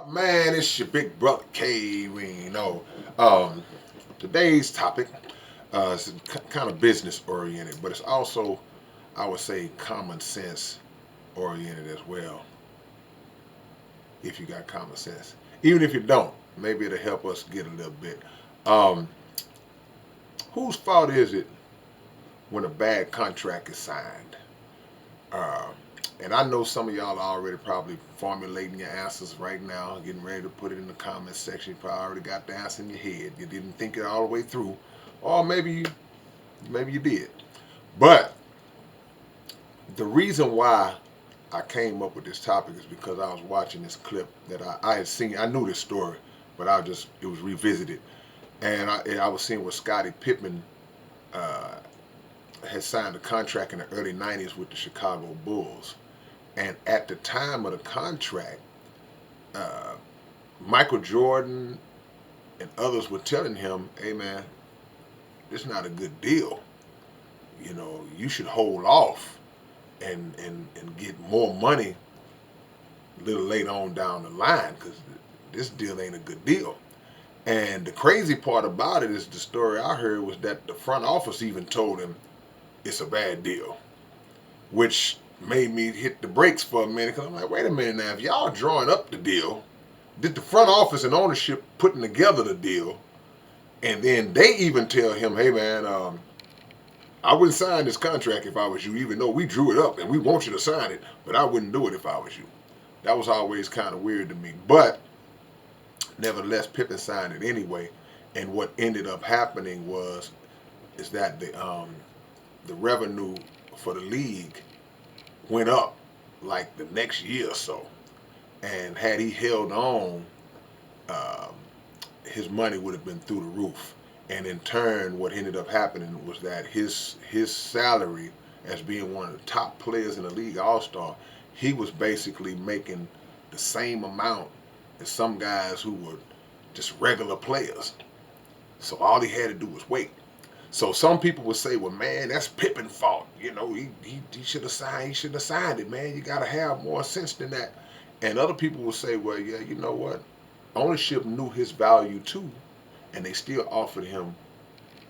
Man, it's your big brother K-Rino. Today's topic is kind of business oriented, but it's also, I would say, common sense oriented as well. If you got common sense, even if you don't, maybe it'll help us get a little bit. Um, whose fault is it when a bad contract is signed? Uh, and I know some of y'all are already probably formulating your answers right now, getting ready to put it in the comment section. You probably already got the answer in your head. You didn't think it all the way through, or maybe you did. But the reason why I came up with this topic is because I was watching this clip that I had seen. I knew this story, but it was revisited, and I was seeing where Scottie Pippen uh, had signed a contract in the early '90s with the Chicago Bulls. And at the time of the contract, uh, Michael Jordan and others were telling him, "Hey man, this is not a good deal. You know, you should hold off and get more money a little later on down the line because this deal ain't a good deal." And the crazy part about it is the story I heard was that the front office even told him it's a bad deal, which made me hit the brakes for a minute because I'm like, wait a minute now, if y'all drawing up the deal, did the front office and ownership putting together the deal, and then they even tell him, hey man, I wouldn't sign this contract if I was you, even though we drew it up and we want you to sign it, but I wouldn't do it if I was you. That was always kind of weird to me. But nevertheless, Pippen signed it anyway. And what ended up happening is that the revenue for the league went up like the next year or so. And had he held on, um, his money would have been through the roof. And in turn, what ended up happening was that his salary as being one of the top players in the league, All Star, he was basically making the same amount as some guys who were just regular players. So all he had to do was wait. So some people would say, "Well, man, that's Pippen's fault. You know, he should have signed. He should have signed it, man. You got to have more sense than that." And other people will say, "Well, yeah, you know what? Ownership knew his value too, and they still offered him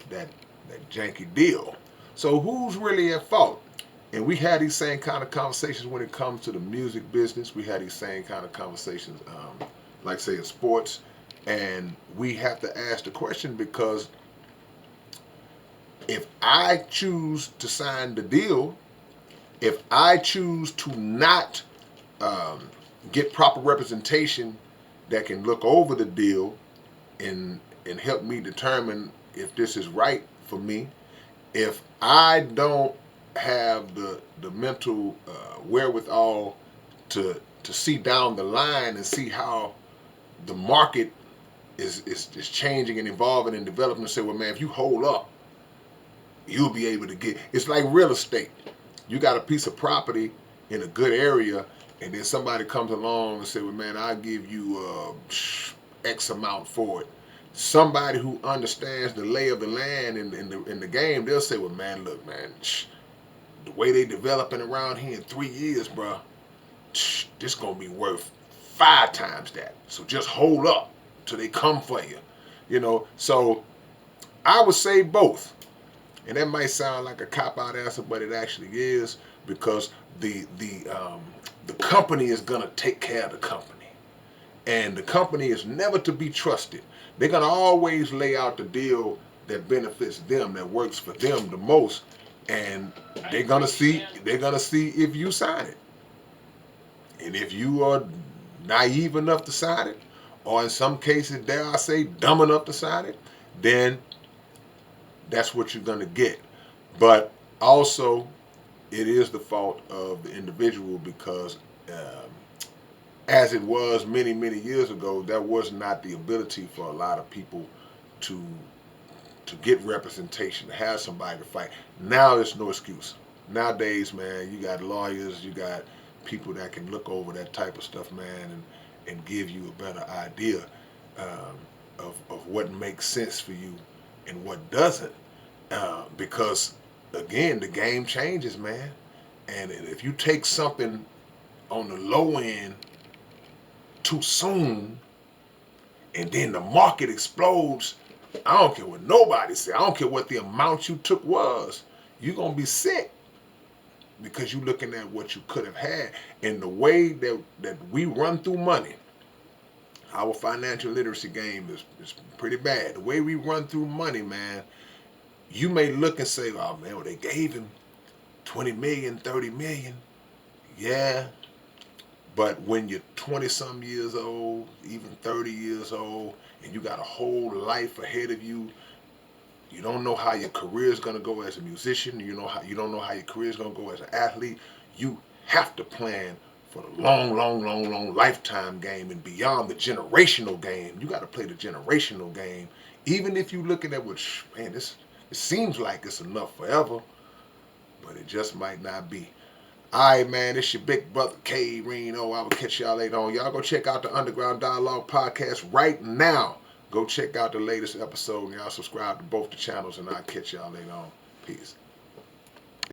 that that janky deal." So who's really at fault? And we had these same kind of conversations when it comes to the music business. We had these same kind of conversations, like say in sports, and we have to ask the question because if I choose to sign the deal, if I choose to not um, get proper representation that can look over the deal and help me determine if this is right for me, if I don't have the mental wherewithal to see down the line and see how the market is changing and evolving and developing, and say, well, man, if you hold up, you'll be able to get. It's like real estate. You got a piece of property in a good area, and then somebody comes along and say, "Well, man, I'll give you X amount for it." Somebody who understands the lay of the land in the game, they'll say, "Well, man, look, man, the way they developing around here in 3 years, bro, this gonna be worth 5 times that. So just hold up till they come for you." You know, so I would say both. And that might sound like a cop out answer, but it actually is because the company is gonna take care of the company, and the company is never to be trusted. They're gonna always lay out the deal that benefits them, that works for them the most, and they're gonna see if you sign it, and if you are naive enough to sign it, or in some cases, dare I say, dumb enough to sign it, then that's what you're gonna get. But also, it is the fault of the individual because, as it was many, many years ago, there was not the ability for a lot of people to get representation, to have somebody to fight. Now there's no excuse. Nowadays, man, you got lawyers, you got people that can look over that type of stuff, man, and give you a better idea of what makes sense for you and what doesn't. Because again, the game changes, man. And if you take something on the low end too soon, and then the market explodes, I don't care what nobody say. I don't care what the amount you took was. You're going to be sick because you're looking at what you could have had. And the way that we run through money, our financial literacy game is pretty bad. The way we run through money, man, you may look and say, oh, man, well, they gave him 20 million, 30 million. Yeah. But when you're 20-some years old, even 30 years old, and you got a whole life ahead of you, you don't know how your career is going to go as a musician. You don't know how your career is going to go as an athlete. You have to plan for the long, long, long, long lifetime game and beyond the generational game. You got to play the generational game. Even if you're looking at what, man, it seems like it's enough forever, but it just might not be. Alright, man, it's your big brother K-Rino. I will catch y'all later on. Y'all go check out the Underground Dialogue podcast right now. Go check out the latest episode and y'all subscribe to both the channels, and I'll catch y'all later on. Peace.